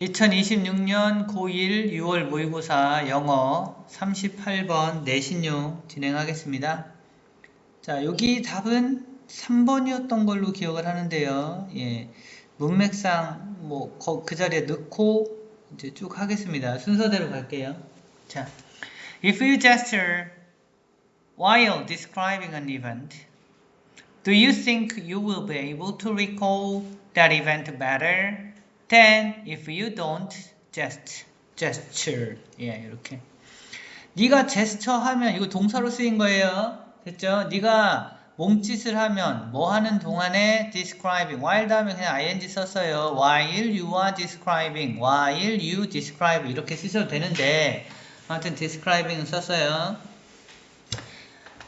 2026년 고1 6월 모의고사 영어 38번 내신용 진행하겠습니다. 자, 여기 답은 3번이었던 걸로 기억을 하는데요. 예, 문맥상 그 자리에 넣고 이제 쭉 하겠습니다. 순서대로 갈게요. 자, if you gesture while describing an event, do you think you will be able to recall that event better? Then, if you don't, gesture. 예, 이렇게. 네가 제스처 하면, 이거 동사로 쓰인 거예요. 됐죠? 네가 몸짓을 하면, 뭐 하는 동안에 describing, while 다음에 그냥 ing 썼어요. while you are describing, while you describe 이렇게 쓰셔도 되는데, 아무튼 describing은 썼어요.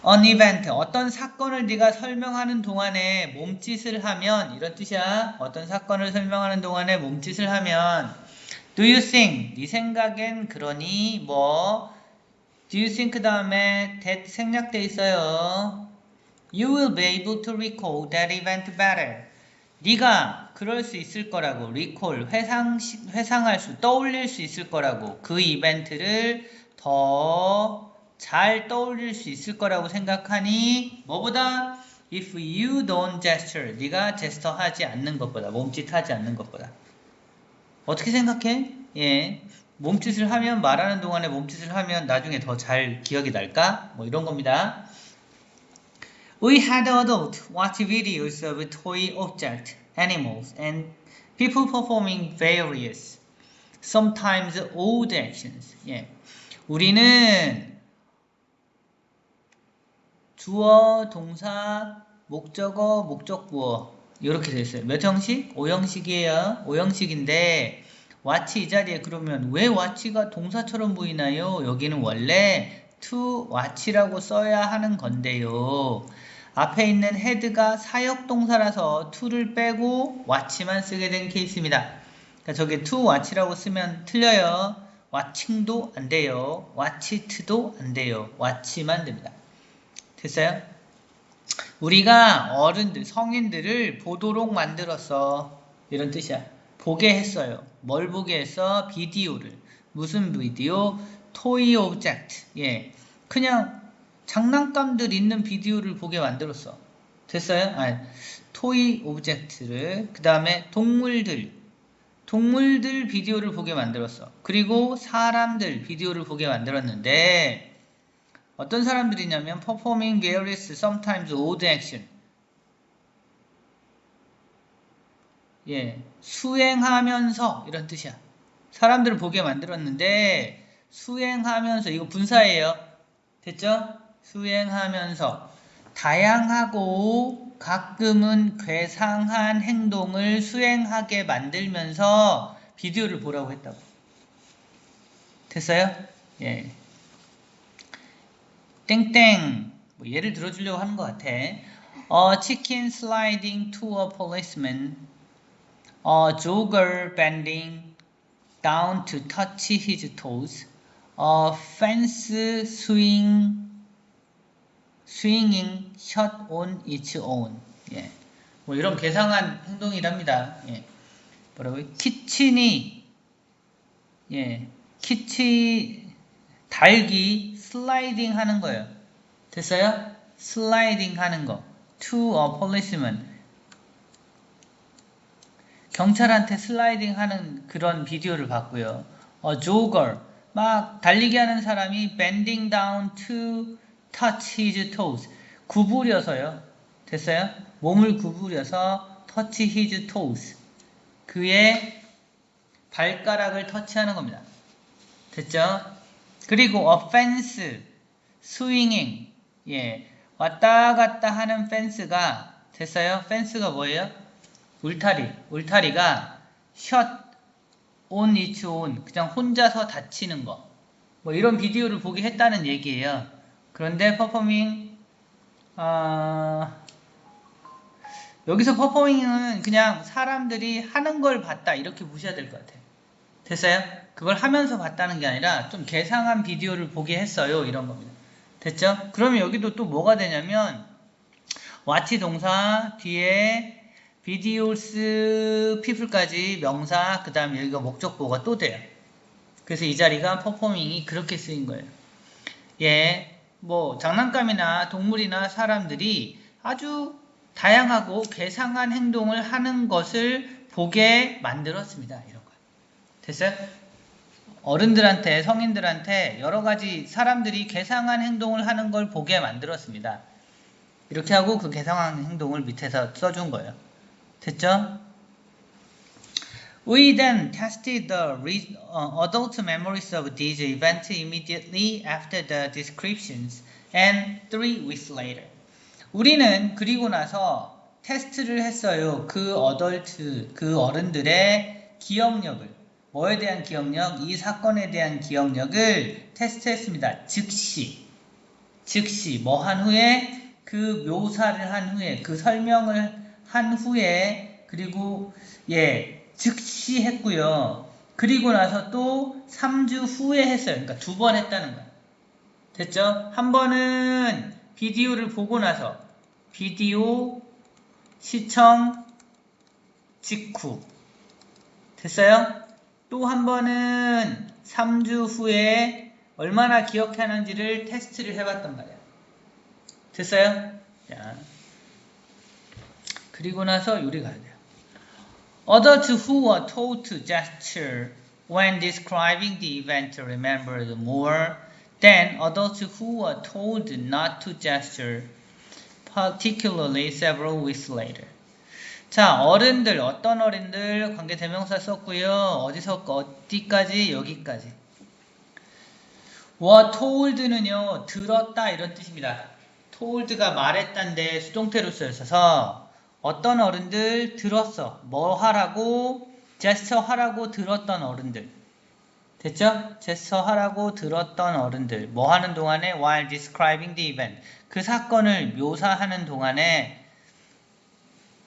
an event, 어떤 사건을 네가 설명하는 동안에 몸짓을 하면 이런 뜻이야. 어떤 사건을 설명하는 동안에 몸짓을 하면 do you think, 네 생각엔 그러니 뭐 do you think 다음에 that 생략돼 있어요. you will be able to recall that event better. 네가 그럴 수 있을 거라고 recall, 회상할 수, 떠올릴 수 있을 거라고 그 이벤트를 더 잘 떠올릴 수 있을 거라고 생각하니 뭐보다 if you don't gesture, 네가 제스처 하지 않는 것보다, 몸짓 하지 않는 것보다. 어떻게 생각해? 예, 몸짓을 하면, 말하는 동안에 몸짓을 하면 나중에 더 잘 기억이 날까? 뭐 이런 겁니다. We had adults watch videos of toy objects, animals, and people performing various, sometimes odd actions. 예, 우리는 주어, 동사, 목적어, 목적부어 이렇게 돼 있어요. 몇 형식? 5형식이에요. 5형식인데 watch 이 자리에 그러면 왜 watch가 동사처럼 보이나요? 여기는 원래 to watch라고 써야 하는 건데요. 앞에 있는 had가 사역동사라서 to를 빼고 watch만 쓰게 된 케이스입니다. 그러니까 저게 to watch라고 쓰면 틀려요. watching도 안 돼요. watched도 안 돼요. watch만 됩니다. 됐어요? 우리가 어른들, 성인들을 보도록 만들었어. 이런 뜻이야. 보게 했어요. 뭘 보게 했어? 비디오를. 무슨 비디오? 토이 오브젝트. 예. 그냥 장난감들 있는 비디오를 보게 만들었어. 됐어요? 아니, 토이 오브젝트를. 그 다음에 동물들 비디오를 보게 만들었어. 그리고 사람들 비디오를 보게 만들었는데 어떤 사람들이냐면 performing various, sometimes odd action. 예, 수행하면서 이런 뜻이야. 사람들을 보게 만들었는데 수행하면서, 이거 분사예요. 됐죠? 수행하면서 다양하고 가끔은 괴상한 행동을 수행하게 만들면서 비디오를 보라고 했다고. 됐어요? 예. 땡땡, 뭐 예를 들어주려고 하는 것 같아. A chicken sliding to a policeman, a jogger bending down to touch his toes, a fence swinging shut on its own. 예, 뭐 이런 괴상한 행동이랍니다. 예, 뭐라고요? 키친이, 예, 닭이 슬라이딩 하는 거예요. 됐어요? 슬라이딩 하는 거. To a policeman. 경찰한테 슬라이딩 하는 그런 비디오를 봤고요. A jogger. 막 달리기 하는 사람이 bending down to touch his toes. 구부려서요. 됐어요? 몸을 구부려서 touch his toes. 그의 발가락을 터치하는 겁니다. 됐죠? 그리고 a fence, swinging, 예, 왔다 갔다 하는 펜스가, 됐어요? 펜스가 뭐예요? 울타리가 shut on its own, 그냥 혼자서 닫히는 거, 뭐 이런 비디오를 보게 했다는 얘기예요. 그런데 performing, 여기서 performing은 그냥 사람들이 하는 걸 봤다 이렇게 보셔야 될 것 같아요. 됐어요? 그걸 하면서 봤다는 게 아니라 좀 괴상한 비디오를 보게 했어요. 이런 겁니다. 됐죠? 그러면 여기도 또 뭐가 되냐면 watch 동사 뒤에 videos people까지 명사 그 다음 여기가 목적보가 또 돼요. 그래서 이 자리가 performing이 그렇게 쓰인 거예요. 예, 뭐 장난감이나 동물이나 사람들이 아주 다양하고 괴상한 행동을 하는 것을 보게 만들었습니다. 이런 거. 됐어요? 어른들한테, 성인들한테 여러 가지 사람들이 괴상한 행동을 하는 걸 보게 만들었습니다. 이렇게 하고 그 괴상한 행동을 밑에서 써준 거예요. 됐죠? We then tested the adult memories of these events immediately after the descriptions and 3 weeks later. 우리는 그리고 나서 테스트를 했어요. 그 어른들의 기억력을. 뭐에 대한 기억력? 이 사건에 대한 기억력을 테스트했습니다. 즉시 뭐 한 후에 그 묘사를 한 후에 그 설명을 한 후에 그리고 즉시 했고요. 그리고 나서 또 3주 후에 했어요. 그러니까 2번 했다는 거예요. 됐죠? 한 번은 비디오를 보고 나서 비디오 시청 직후 됐어요? 또 한 번은 3주 후에 얼마나 기억하는지를 테스트를 해봤던 거예요. 됐어요? 자, 그리고 나서 요리 가야 돼요. Adults who were told to gesture when describing the event remembered more than adults who were told not to gesture, particularly several weeks later. 자, 어른들, 어떤 어른들 관계대명사 썼고요. 어디까지? 여기까지. were told는요, 들었다 이런 뜻입니다. told가 말했다인데 수동태로 쓰여서 어떤 어른들 들었어. 뭐 하라고? 제스처 하라고 들었던 어른들. 됐죠? 제스처 하라고 들었던 어른들. 뭐 하는 동안에? while describing the event. 그 사건을 묘사하는 동안에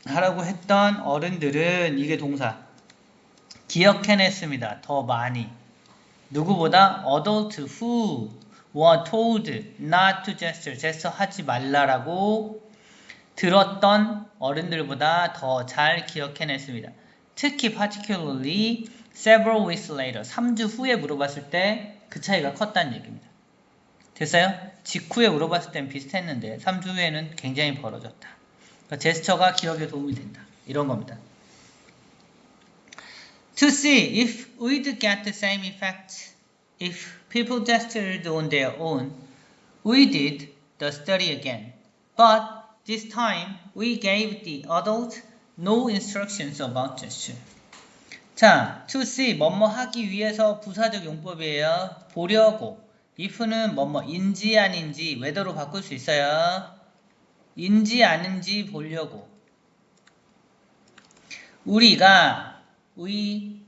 하라고 했던 어른들은 이게 동사. 기억해냈습니다. 더 많이. 누구보다? adult who were told not to gesture. 제스처 하지 말라라고 들었던 어른들보다 더 잘 기억해냈습니다. 특히 particularly several weeks later 3주 후에 물어봤을 때 그 차이가 컸다는 얘기입니다. 됐어요? 직후에 물어봤을 땐 비슷했는데 3주 후에는 굉장히 벌어졌다. 그러니까 제스처가 기억에 도움이 된다. 이런 겁니다. To see if we'd get the same effect if people gestured on their own, we did the study again. But this time, we gave the adult no instructions about gesture. 자, to see, 뭐뭐 하기 위해서 부사적 용법이에요. 보려고. if는 뭐뭐인지 아닌지 whether로 바꿀 수 있어요. 인지 아닌지 보려고. 우리가 we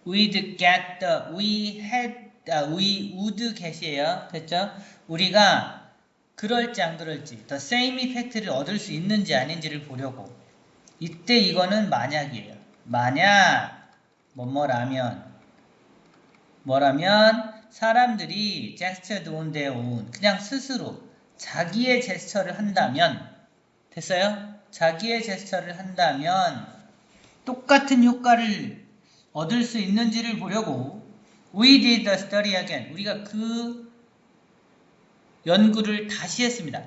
would get이에요. 됐죠? 우리가 그럴지 안 그럴지 the same effect를 얻을 수 있는지 아닌지를 보려고. 이때 이거는 만약이에요. 만약 뭐라면 사람들이 gestured on their own 그냥 스스로 자기의 제스처를 한다면 됐어요? 자기의 제스처를 한다면 똑같은 효과를 얻을 수 있는지를 보려고 we did the study again. 우리가 그 연구를 다시 했습니다.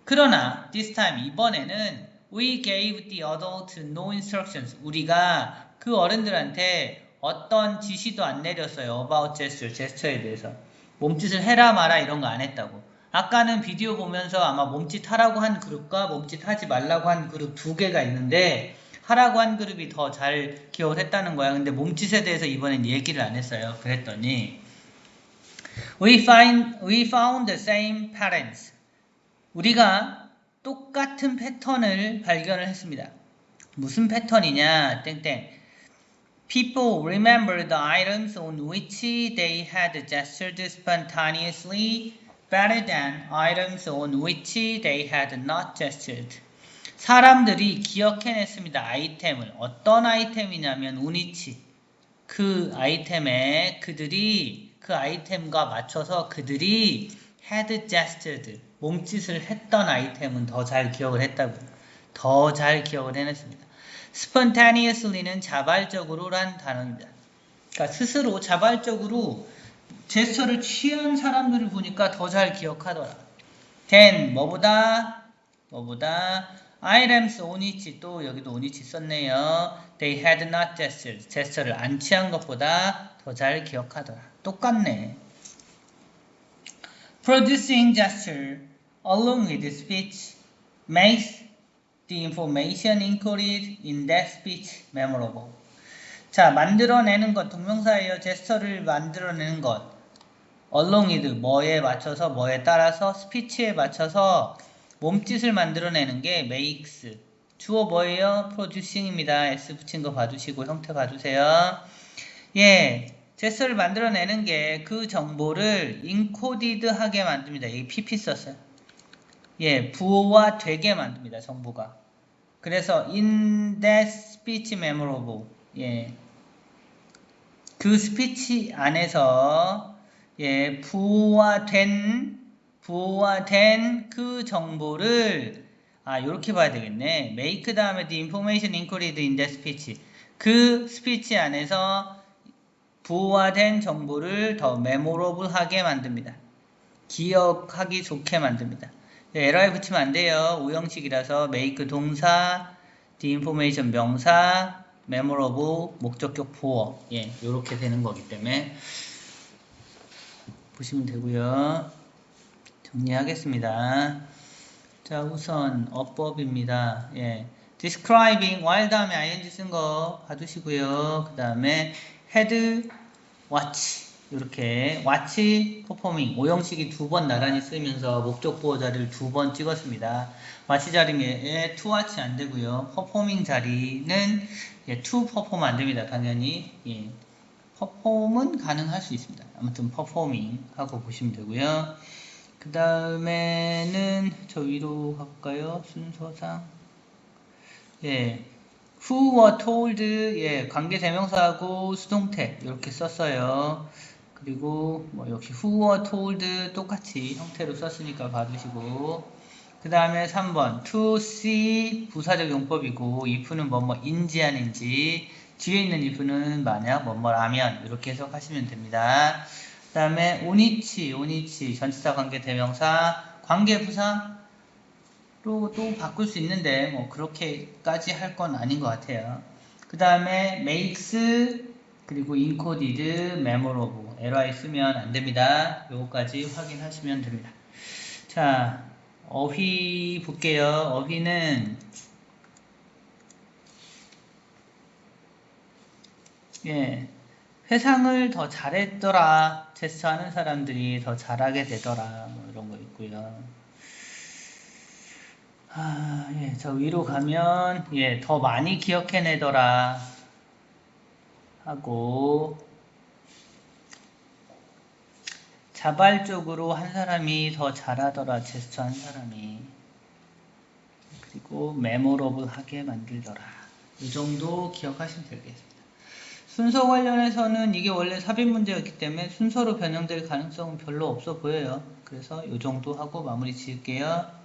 그러나 this time 이번에는 we gave the adult no instructions. 우리가 그 어른들한테 어떤 지시도 안 내렸어요. about gesture, 제스처에 대해서. 몸짓을 해라 마라 이런 거 안 했다고. 아까는 비디오 보면서 아마 몸짓 하라고 한 그룹과 몸짓 하지 말라고 한 그룹 두 개가 있는데 하라고 한 그룹이 더 잘 기억을 했다는 거야. 근데 몸짓에 대해서 이번엔 얘기를 안 했어요. 그랬더니 We found the same patterns. 우리가 똑같은 패턴을 발견을 했습니다. 무슨 패턴이냐? 땡땡. People remember the items on which they had gestured spontaneously better than items on which they had not gestured. 사람들이 기억해냈습니다. 아이템을. 어떤 아이템이냐면 우니치. 그 아이템에 그 아이템과 맞춰서 그들이 had gestured 몸짓을 했던 아이템은 더 잘 기억을 했다고. 더 잘 기억을 해냈습니다. spontaneously는 자발적으로란 단어입니다. 그러니까 스스로 자발적으로 제스처를 취한 사람들을 보니까 더 잘 기억하더라. then 뭐보다 items 오니치 또 여기도 오니치 썼네요. They had not gestured. 제스처를 안 취한 것보다 더 잘 기억하더라. 똑같네. Producing gesture along with speech makes the information encoded in that speech memorable. 자, 만들어내는 것, 동명사예요. 제스처를 만들어내는 것. along with 뭐에 맞춰서 뭐에 따라서 스피치에 맞춰서 몸짓을 만들어내는 게 makes. 주어 뭐예요? producing입니다. s 붙인 거 봐주시고 형태 봐주세요. 예, 제스처를 만들어내는 게 그 정보를 encoded 하게 만듭니다. 여기 pp 썼어요. 예, 부호화 되게 만듭니다. 정보가. 그래서 in that speech memorable. 예, 그 스피치 안에서 예, 부호화된 그 정보를 요렇게 봐야 되겠네. make 다음에 the information encoded in that speech. 그 스피치 안에서 부호화된 정보를 더 메모러블하게 만듭니다. 기억하기 좋게 만듭니다. 에러에 붙이면 안 돼요. 오형식이라서 make 동사, the information 명사, memorable 목적격 보어. 예, 요렇게 되는 거기 때문에 보시면 되고요. 정리하겠습니다. 자, 우선 어법입니다. 예, describing while 다음에 ing 쓴 거 봐주시고요. 그 다음에 had, watch 이렇게 watch, performing 오형식이 두 번 나란히 쓰이면서 목적 보호 자리를 두 번 찍었습니다. watch 자리에 to watch 안 되고요. performing 자리는 예, to perform 안 됩니다. 당연히 예, perform은 가능할 수 있습니다. 아무튼 performing 하고 보시면 되고요. 그 다음에는 저 위로 가볼까요? 순서상 예, who were told 예, 관계 대명사하고 수동태 이렇게 썼어요. 그리고 뭐 역시 who were told 똑같이 형태로 썼으니까 봐주시고 그 다음에 3번 to see 부사적 용법이고 if는 뭐뭐인지 아닌지 뒤에 있는 if는 만약 뭐뭐라면 이렇게 해석하시면 됩니다. 그 다음에 오니치 전치사 관계 대명사 관계 부사로 또 바꿀 수 있는데 뭐 그렇게까지 할 건 아닌 것 같아요. 그 다음에 makes 그리고 encoded memorable li 쓰면 안 됩니다. 요거까지 확인하시면 됩니다. 자, 어휘 볼게요. 어휘는 예, 회상을 더 잘했더라. 제스처 하는 사람들이 더 잘하게 되더라. 뭐 이런 거 있고요. 예, 저 위로 가면 예, 더 많이 기억해내더라 하고 자발적으로 한 사람이 더 잘하더라. 제스처 한 사람이 그리고 메모러블하게 만들더라. 이 정도 기억하시면 되겠습니다. 순서 관련해서는 이게 원래 삽입 문제였기 때문에 순서로 변형될 가능성은 별로 없어 보여요. 그래서 이 정도 하고 마무리 지을게요.